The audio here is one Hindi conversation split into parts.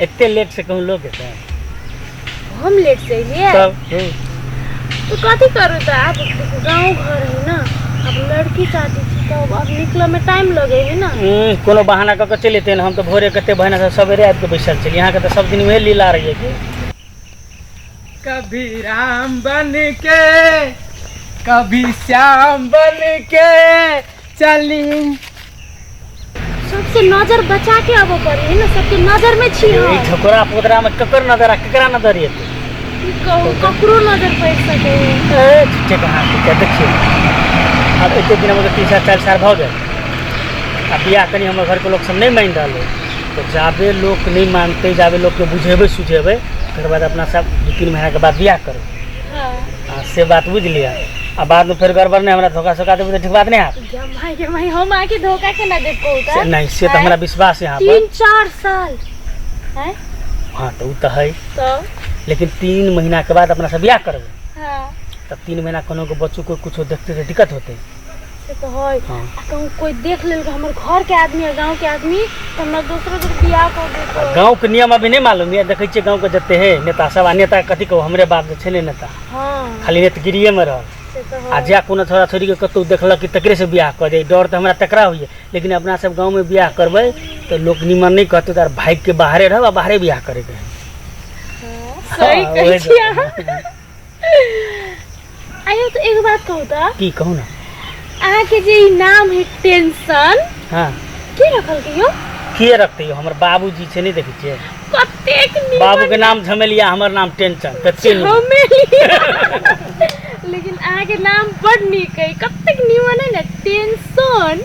इतने लेट से कहूँ लोग हम लेट से लिए तो कथी करू तो आप गाँव घर है ना, अब लड़की शादी थी तो अब निकले में टाइम लगे है ना। कोनो बहाना करके चले थे हम तो भोरे कते बहना से सवेरे आके बैठल चलिए। यहाँ के तो सब दिन वही लीला रही है कि कभी राम बन के कभी श्याम बन के चली। सबसे नजर बचा के अब पड़ी है ना, सबके नजर में छी हो। ठोकरा पोदरा में ककर नजर केकरा नजर ये ककरो नजर पड़ सके ठीक है। हाँ देखिए अब इतने दिन में 3-4 साल भ गए। अब बियाह कनी हमारे घर के लोग सब नहीं मान रहा तो जाबे लोग नहीं मानते, जाबे लोग के बुझेबे सुझेबे फिर बाद अपना सब 2-3 महीना के बाद बियाह करो। हाँ से बात बुझ लिया। अब बाद में फिर गड़बड़ नहीं हमारा धोखा सोखा देवे तो ठीक बात नहीं। आप हम आके धोखा के ना दे पाऊँ नहीं से तो हमारा विश्वास है यहाँ पर 3-4 साल है। हाँ तो वो तो है तो लेकिन 3 महीना के बाद अपना सब बियाह करबे। हाँ तब 3 महीना कोनो को बच्चों को कुछ देखते थे दिक्कत होते से तो है। हाँ। कहूँ कोई देख ले हमारे घर के आदमी है, गांव के आदमी तो हम दूसरे के बियाह कर दे। गांव के नियम अभी नहीं मालूम है। देखे छे गांव के जते है नेता सब नेता कथी को हमरे बाप जे छे नेता हाँ खाली नेतगिरिये में रह आ जा कोनो छोरा छोरी के कतौ देखलक कि तकरे से बियाह कर दे डर तो हमरा टकरा हुई। लेकिन अपना सब गांव में बियाह करबे तो लोग निमन नहीं कहते तार भाई के बाहरे रह बाहरे बियाह करे के सही कह छिया। आयो तो एक बात कहू तो की कहू ना आहा के जे नाम है टेंशन हां के रखल के यो के रखते हो हमर बाबूजी छे नहीं देखै छिए कतेक बाबू के नाम झमेलिया हमर नाम टेंशन कते झमेलिया लेकिन आहा के नाम बड़ नीक है कतेक निमन है ना टेंशन।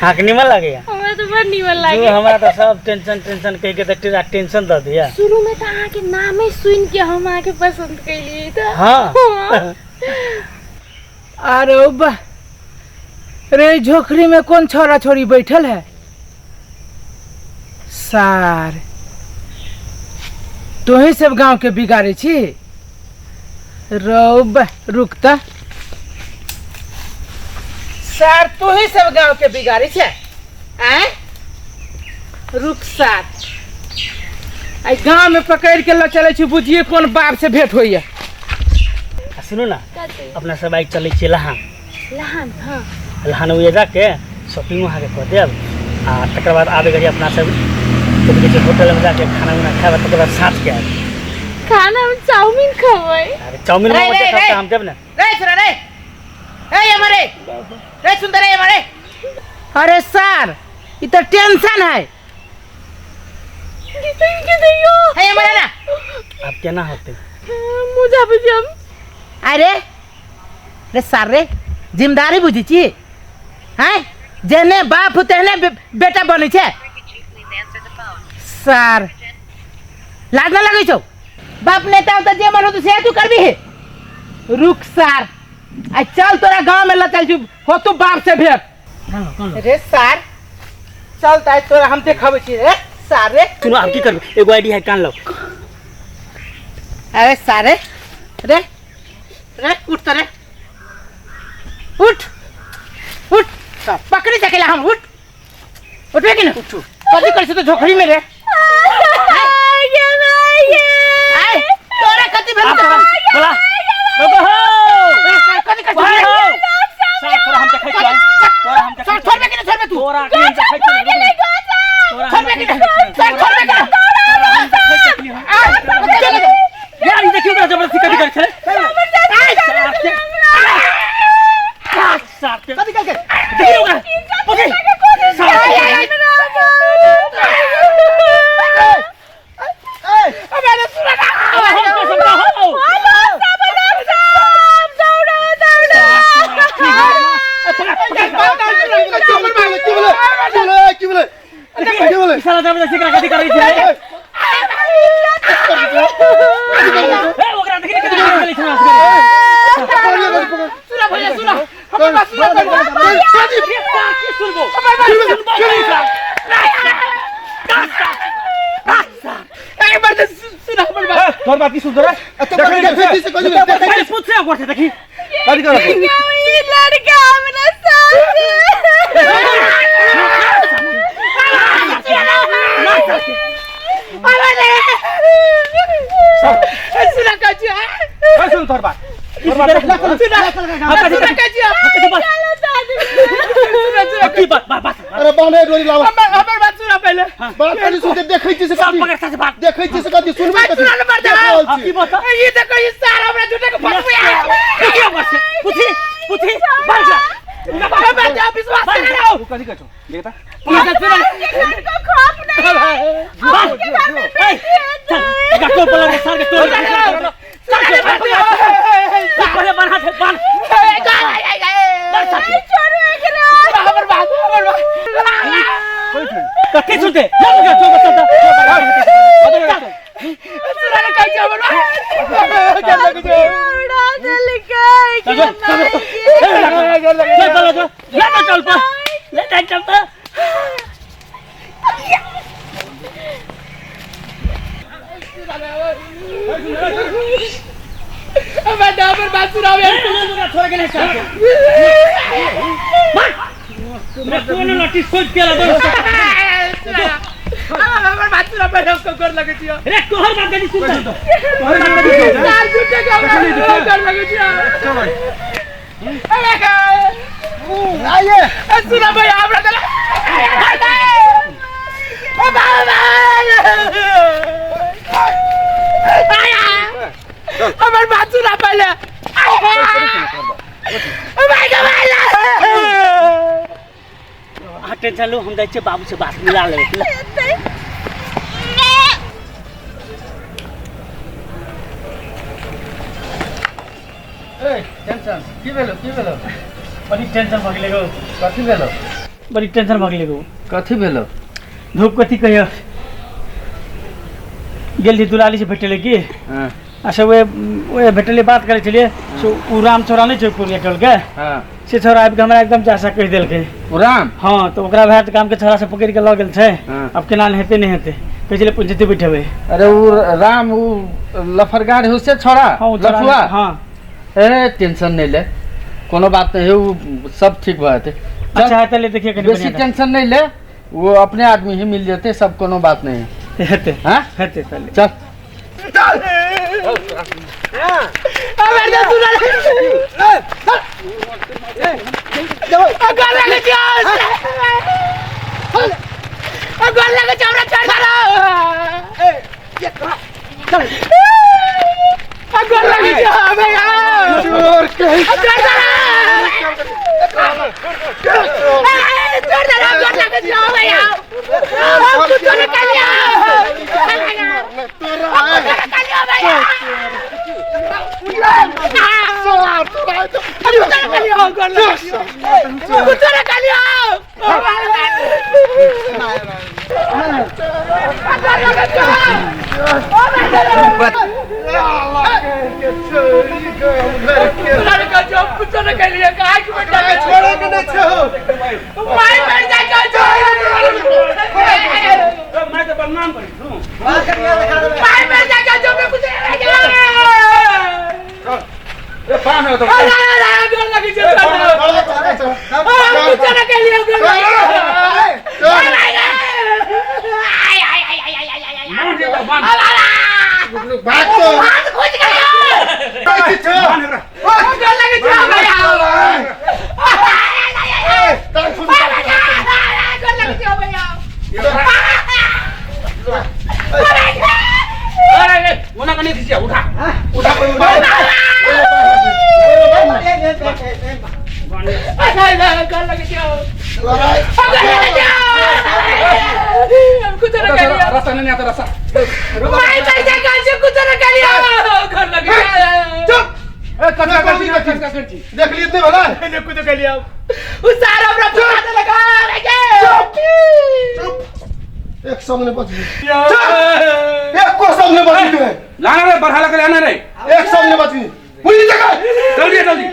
हाँ के निमन लगे हमरा तो बड़ निमन लागे। हमरा तो सब टेंशन टेंशन कह के तेरा टेंशन द दिया। शुरू में तो आहा के नाम ही सुन के हम आके पसंद कैली तो हां अरे बा रे झोखरी में कौन छोरा छोरी बैठल है सार तू ही सब गांव के बिगाड़े छी। रोब रुकता सार तू ही सब गांव के बिगाड़े छे रुक सार आई गांव में पकड़ के ल चले छी बुझिए कौन बाप से भेंट होइए। सुनो ना अपना सब बाइक चले छी लहान लहान हां लहान हुए जाके शॉपिंग वहाँ के कर देब आ तकर बाद आबे घड़ी अपना सब किसी होटल में जाके खाना उना खाए तकर बाद साथ के आबे खाना में चाउमीन खबै। अरे चाउमीन में मजे करते हम देब ना रे छोरा रे ए हमारे रे सुंदर है हमारे। अरे सर ये तो टेंशन है के दैयो है हमारा ना अब केना होते मुझा बुझम। अरे रे सर रे जिम्मेदारी बुझी छी हैं जेने बाप तेने बेटा बनी छे सर लाज ना लगे छौ बाप नेता होता जे मन हो तो से तू करबी है। रुक सर आ चल तोरा गांव में लचल छु हो तू बाप से भेट रे सर चल ताई तोरा हम देखाबै छी रे सर रे। सुनो आप की करबे एगो आईडी है कान लो। अरे सर रे रे रे उठ तो रे उठ उठ पकड़ी सकेला हम उठ उठे कि ना उठ कभी कर से तो झोखड़ी में रे तोरा कति भेल बोला बाबा हो कति कर हो तोरा हम देखै छी तोरा हम देखै छोड़ दे कि ना छोड़ दे तू तोरा के हम देखै छी तोरा छोड़ दे कि ना छोड़ दे कि ना यार ये देखियो जबरदस्ती कथि कर छे साथ के कति कर के देखियो ना ओके अबे सुना ना साला जबरदस्ती कथि कर रही छे ओकरा देखि कथि कर रही छे सुना भैया सुना हम बात सुना सुनबो एक बार सुना हमर बात तोर बात की सुन रे देखि से कोई पहले पूछ से गोठे देखी कथि कर रही ये लड़का हमरा साथ सुन तोर बात सुना की बात बात अरे बाने डोरी लाओ हमर बात सुना पहले बात कनी सुन के देखै छी से कथि पकड़ से बात देखै छी से कथि सुनबे कथि सुना मर जा की बात ये देखो ये सारा हमरा झूठे को फटुया क्या बात है पुथी भाग जा मैं जा विश्वास कर रहा हूं कथि कहछो देखता पुलिस सुना को खौफ नहीं है आपके घर में बेटी है गट्टो पलंग के साथ तोड़ पहले बना थे बन छोड़ो एकरा हमर बात कत्ते सुनते लगा जो बता सुना ले कह हमर उड़ा दिल के चल पा ले चल पा मैं डाबर बात सुनाओ छोड़ के नहीं चल मैं कौन लट्टी खोज के ला हमर बात सुना पहले उसको कर लगे छियो अरे तोहर बात नहीं सुनता तोहर बात नहीं चार झूठे के कर लगे छियो अरे आइए सुना भाई हमरा चला ओ बाबा आया हमर बात सुना पहले ओ भाई गवाला हटे चलो हम जाइए बाबू से बात मिला ले ए टेंशन की भेलो बड़ी टेंशन भगले गो कथि भेलो बड़ी टेंशन भगले गो कथि भेलो धूप कथी कहियो गेल थी दुलाली से भेटले की हां अच्छा वे भेटले बात करे छलिए सो उ राम छोरा नहीं छै पुरिया टोल के हां से छोरा आबि के हमरा एकदम जासा कह देल के राम हां तो ओकरा भाई काम के छोरा से पकड़ के ल गेल छै हाँ। अब केना हेते नहीं हेते कहले पंचायती बैठेबे अरे वो राम वो लफरगार है उससे छोड़ा हां लफुआ हां ए टेंशन नहीं ले कोनो बात नहीं है वो सब ठीक बात है अच्छा है ले देखिए कनी बेसी टेंशन नहीं ले वो अपने आदमी ही मिल जाते सब कोनो बात नहीं है हेते हाँ हेते पहले चल अबे ना सुना अगर लगे क्या अगर लगे चावड़ा छोड़ मारो अगर लगे क्या भैया चोर कहीं छोड़ दो अगर लगे क्या भैया कुछ तो निकल गया मैं तो बदनाम करी हूं पान हो तो बात उठा रास्ता नहीं आता रास्ता देख लिए इतने भला एक सामने बच गई एक को सामने बच गई लाना रे बढ़ा लगा लाना रे एक सामने बच गई पूरी जगह जल्दी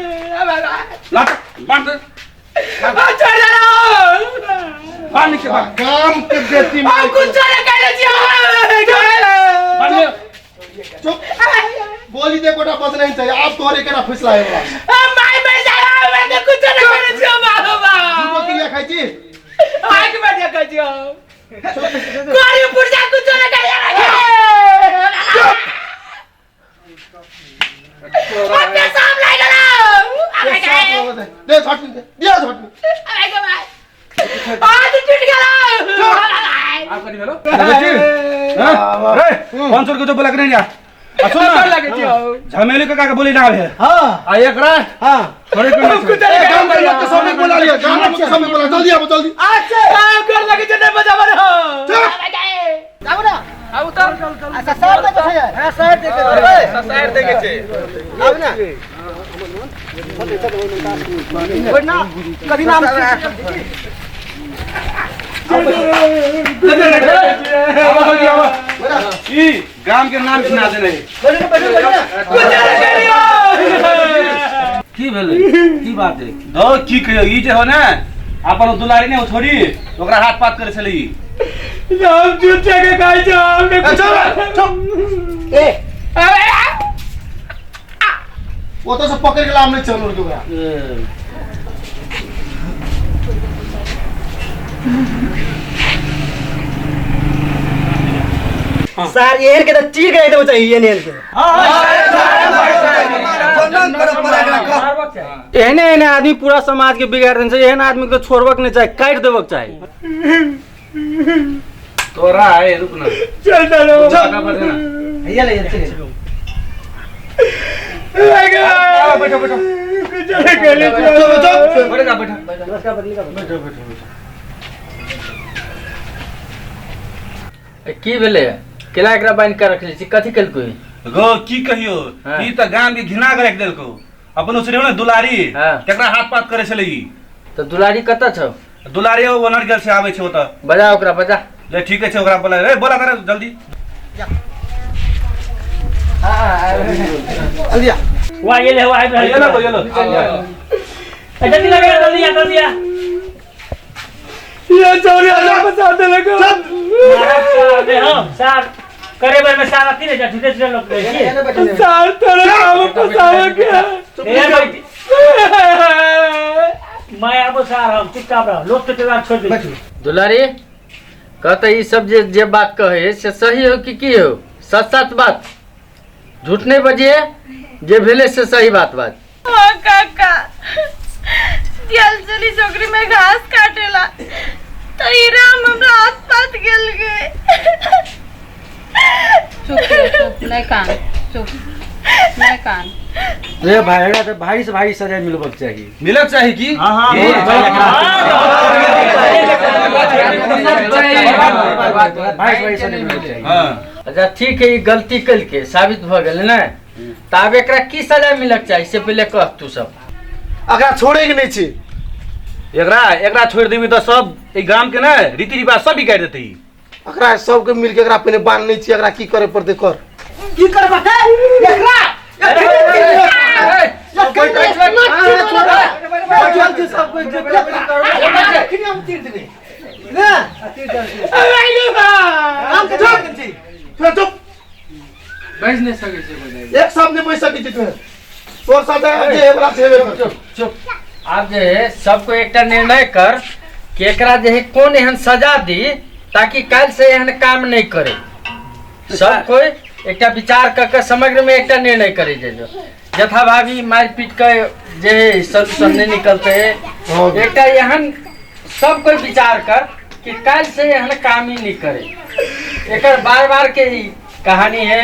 ला बांध बांध के बाद काम के देती मार चुप गोली दे कोटा बच नहीं चाहिए आप तोहरे केना फैसला है क्रिया खाई छी अपने साम लाई गलो दे झटनी दे झटनी आज टूट गया आप करी हेलो हां रे 500 के तो बोला के नहीं आ सुन ना झमेले का बोली ना है हां आ एक रा हां थोड़े को काम कर के सामने बोला लिया काम के सामने बोला जल्दी आओ जल्दी अच्छा कर लगे जने बजा बन हो जाओ ना आओ तो अच्छा सर दे के हां सर दे के सर दे के छे आओ ना कोई ना कभी नाम गांव के नाम सुना दे रहे की भेलै की बात है दो की कहियो ई जे हो ना अपन दुलारी ने छोड़ी ओकरा हाथ पात करे छलै हम झूठे के खाई छ हमने चुप ए वो तो सब पकड़ के लाम नहीं चलो रे ओकरा सर ये के तो चीर के देबो चाहिए नेल के एहने एहने आदमी पूरा समाज के बिगाड़ देन छै एहन आदमी के छोड़बक नहीं चाहे काट देबक चाहे तोरा है रुक ना चल चलो का पर देना ये ले चल बैठो बैठो चल के ले बैठ जा बैठो की भेलै केला एकरा बाइन के रखले छी कथि कलको गो की कहियो हाँ। ई त गांव के घिना के रख देलको अपन उसरे ने दुलारी हाँ। केकरा हाथ पात करे छलै ई तो दुलारी कत छ दुलारी वो लड़के से आवे छै ओ त बजा ओकरा बजा ले ठीक है ओकरा बोला रे बोला करे जल्दी जल्दी आ वाह ये ले वाह ये लो ये लो जल्दी लगा जल्दी आ ये चोरी आजा बचा दे लगा महाराज हां सर करे बार में सारा तीन जा झूठे से लोग देखिए सर तेरे काम फसावा क्या ए भाई मैं अब सर हम चुपचाप रहो लोग तो तेरा छोड़ दे दुलारी कहते ई सब जे बात कहे से सही हो कि हो सच सच बात झूठ नहीं बजिए जे भेले से सही बात हाँ काका जल चली छोकरी में घास काटेला तो ई राम हमरा हाथ पात गेल गे चुप नहीं कान चुप नहीं कान रे भाई तो भाई से भाई सजा मिलबक चाहिए मिलक चाहिए की हां हां भाई भाई सजा मिलबक चाहिए हां अच्छा ठीक है ये गलती कल के साबित भ गेल ना तब एकरा की सजा मिलक चाहिए से पहले कह तू सब अकरा छोड़े के नहीं छी एकरा छोड़ देबी तो सब ई गांव के ना रीति रिवाज सब बिगाड़ देते ई अकरा सबके मिल के अकरा पहले बांध नहीं छी अकरा की करे पड़ते कर की कर बता एकरा सब कोई चुप बैठ नहीं सके से एक सामने बैठ सके छी तोर साथ जे हमरा सेवे कर चुप आप जो है सबको एक निर्णय कर कि एकरा जो है कौन एहन सजा दी ताकि कल से एहन काम नहीं करे सब कोई एक विचार कर समग्र में एक निर्णय करे जे यथा भावी मार पीट के जे है सॉल्यूशन नहीं निकलते है एक एहन सब कोई विचार कर कि कल से एहन काम ही नहीं करे एक बार बार के ही कहानी है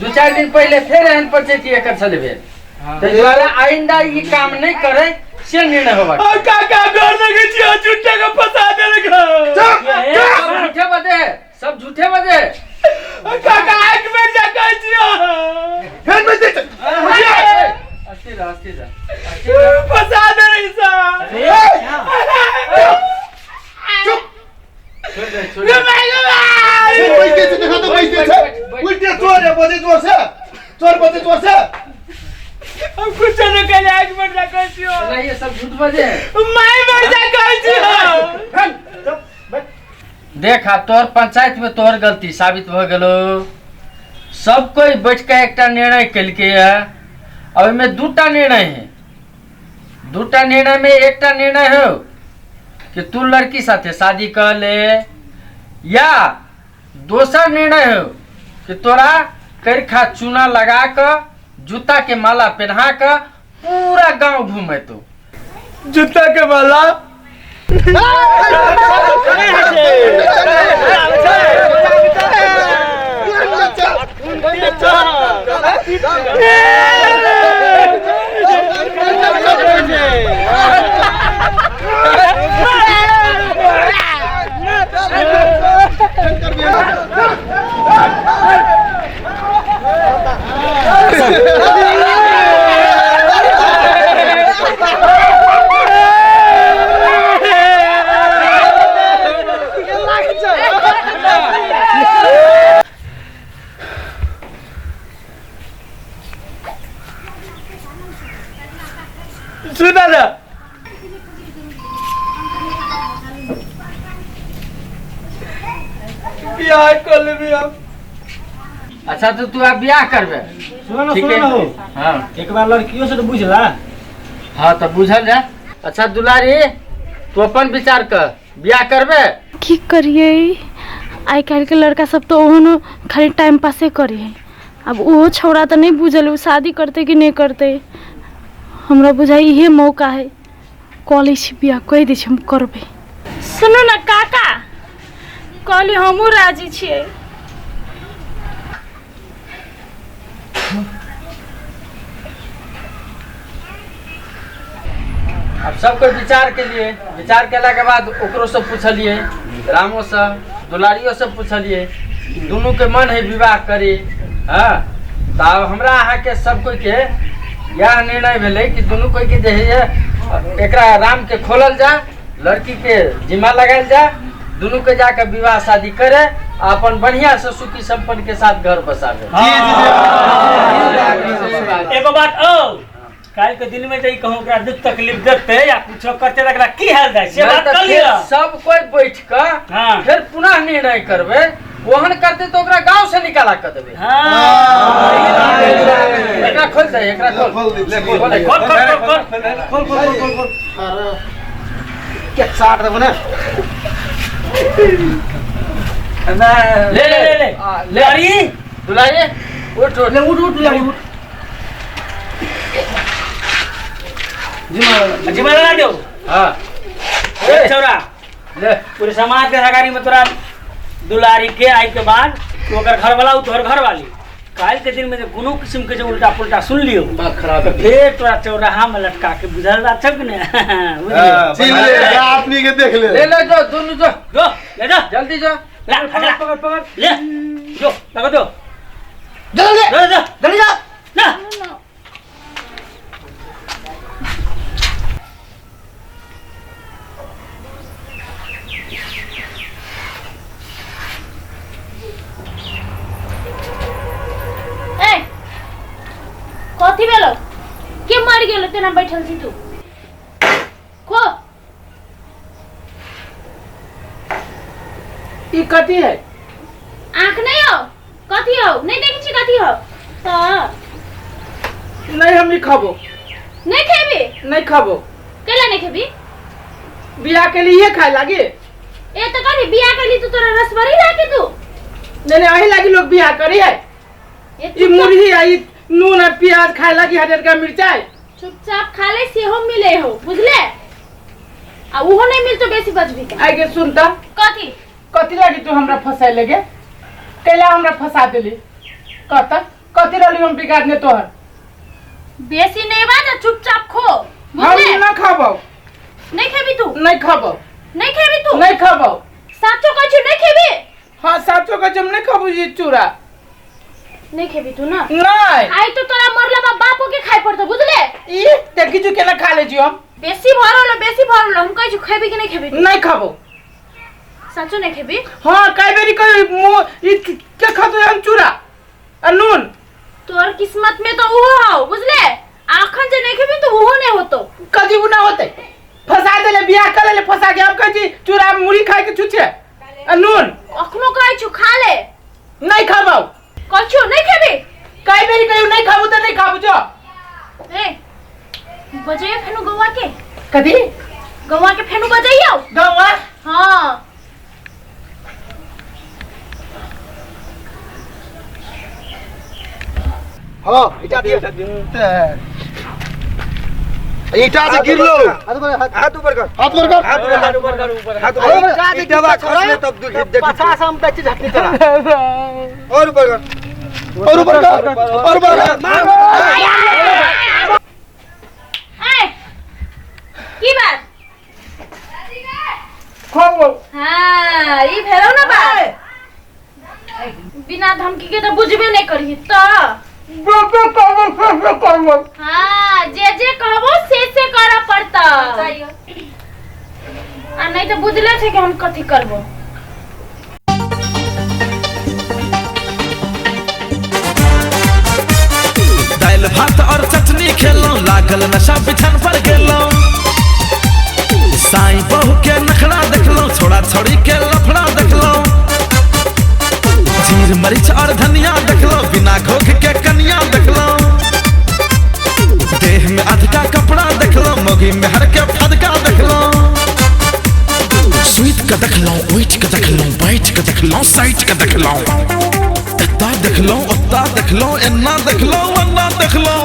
2-4 दिन पहले फिर एहन पंचायती एक चलबे द्वारा आइंदा ये काम नहीं करे से निर्णय होगा काका डर लगे छी झूठे का फसा दे लगा सब झूठे बजे सब झूठे बजे काका आंख में जगा छियो फिर मैं दे अस्थिर फसा दे रही सा छोड़ दे बैठ के देखा तो बैठ के उल्टे चोर है बजे चोर से हम कुछ न करे आंख में जगा छियो ये सब झूठ बजे मैं मर जगा छियो देख आ तोर पंचायत में तोर गलती साबित भ गेलो सब कोई बैठ के एक निर्णय कल के है और में 2टा निर्णय है 2टा निर्णय में एक निर्णय हो कि तू लड़की साथे शादी कर ले या दूसरा निर्णय हो कि तोरा कर खा चूना लगा कर जूता के माला पहना कर पूरा गांव घूमे तू। जूता के माला सुना ना ब्याह कर ले भी हम। अच्छा तो तू अब ब्याह करबे? सुना ना ठीक सुना है। ना हो हाँ एक बार लड़कियों से तो बुझला। हाँ तो बुझल जा। अच्छा दुलारी तू अपन विचार कर, ब्याह करबे? की करिए आइ काल्हि के लड़का सब तो ओहनो खाली टाइम पासे करिए। अब वो छौड़ा तो नहीं बुझल वो शादी करते कि नहीं करते। हमरा बुझाई इहे मौका है कॉलेज बियाह कह दै छी हम करबे। सुनो ना काका कहली हमहूँ राजी छियै। अब सब कोई विचार के लिए विचार केला के बाद ओकरो से पूछलिए, रामो से दुलारियो से पूछलिए, दोनों के मन है विवाह करी। हाँ तो अब हमरा अहाँ के सब कोई के यह निर्णय भेले कि दोनों कोई के जे है एकरा राम के खोलल जा, लड़की के जिम्मा लगायल जा, दोनों के जाकर विवाह शादी करे, अपन बढ़िया से सुखी संपन्न के साथ घर बसावे। एगो बात और काल के दिन में जाई कहूं ओकरा दुख तकलीफ देते या कुछ करते एकरा की हाल जाय से बात कर लिया। सब कोई बैठ कर हाँ। फिर पुनः निर्णय करबे, ओहन करते तो ओकरा गांव से निकाला कर देबे। हां एकरा खोल दे, एकरा खोल ले खोल खोल खोल खोल क्या साट दे बना ले ले ले ले ले अरे दुलारी उठ उठ ले उठ ले उठ जिम्मा लगा दो। हां ए छौरा ले पूरे समाज के सगारी में तोरा दुलारी के आई के बाद तो ओकर घर वाला तोहर घर वाली काल के दिन में जो कोनो किस्म के जो उल्टा पुल्टा सुन लियो बात खराब तो फिर तोरा चौराहा में लटका के बुझल बात छक ने। ठीक है आपनी के देख ले ले जो दोनों जो जो ले जा जल्दी जो ला पकड़ पकड़ ले जो लगा दो जल्दी जल्दी जा ना कथी भेलो के मर गेलो तेना बैठल छी तू खो ई कथी है? आंख नहीं हो कथी हो नहीं देखी छी कथी हो तो नहीं हम नहीं खाबो, नहीं खेबी नहीं खाबो। केला नहीं खेबी बियाह के लिए खाए लागे? ए तो कथी बियाह के लिए तो तोरा रसभरी लाके तू नहीं अही लागी लोग बियाह करी है। ई मुरही आई नून और प्याज खाए लागी हरियर का मिर्चाई चुपचाप खा ले से हो मिले हो बुझले आ उहो नहीं मिल तो बेसी बचबी का आगे सुनता कथी कथी लागी तू हमरा फसाए लगे? कैला हमरा फसा देली? कहता कथी रहली हम बिगाड़ने तोहर? बेसी नहीं बात चुपचाप खो हम बुझले ना खाबो, नहीं खेबी तू नहीं खाबो, नहीं खेबी तू नहीं खाबो। साचो कहछु नहीं खेबी हाँ साचो का जम नहीं खाबो ये चूरा नहीं खेबी तू ना नहीं। आई तो तोरा मरला बा बापो के खाइ पड़तो बुझले ई देखी जो केना खा ले हम बेसी भरल हम कहछु खेबी कि नहीं खेबी तू? नहीं खाबो। साचो नहीं खेबी हाँ कई बेरी कोई ई के खातो हम चूरा और नून तोर किस्मत में तो उहो हो बुझले आखन जे नहीं खेबी तो उहो नहीं होतो कदी ना होते फसा देले बियाह कर ले फसा के अब कही चूरा मुड़ी खाए के छुछे और नून अखनो कहछु खा ले नहीं खाबो। कहछु नहीं खेबी कई बेरी कहियो नहीं खाबो तो नहीं खाबो जो ए बजाइए फेनु गवा के कदी गवा के फेनु बजाइयो गवा हां हाँ ईटा दिए ईटा से गिर लो हाथ ऊपर कर हाथ ऊपर कर हाथ ऊपर कर ऊपर हाथ ऊपर कर ईटा खसले तब देख 50 हम बेच झटनी तेरा और ऊपर कर और ऊपर कर और ऊपर कर की बात हाँ ई भेलो ना बात बिना धमकी के तो बुझबे नहीं करी तो हाँ जे कहबो से करा पड़ता आ नहीं तो बुझले छे कि हम कथी करबो दाल भात और चटनी खेलो लागल नशा बिछन पर गेलो साईं बहू के नखड़ा देखलो छोड़ा छोड़ी के लफड़ा देखलो जीर मरीच और धनिया देखलो बिना घोघ के कनिया देखलो देह में अधका कपड़ा देखलो मोगी में हर के फदका देखलो स्वीट का देखलो वेट का देखलो बैठ का देखलो साइट का देखलो इतना देखलो उतना देखलो इन्ना देखलो वन्ना देखलो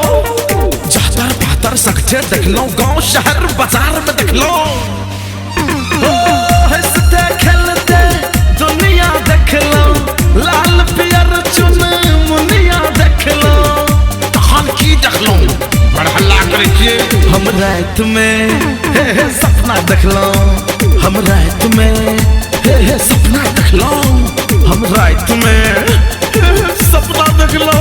जातर पातर सकते देखलो गांव शहर बाजार में देखलो हंसते खेलते दुनिया देखलो लाल पियर चुन मुनिया देखलो तहन की देखलो बड़ हल्ला करे छिए हम रात में सपना देखलो हम रात में सपना देखलो हम रात में सपना देखलो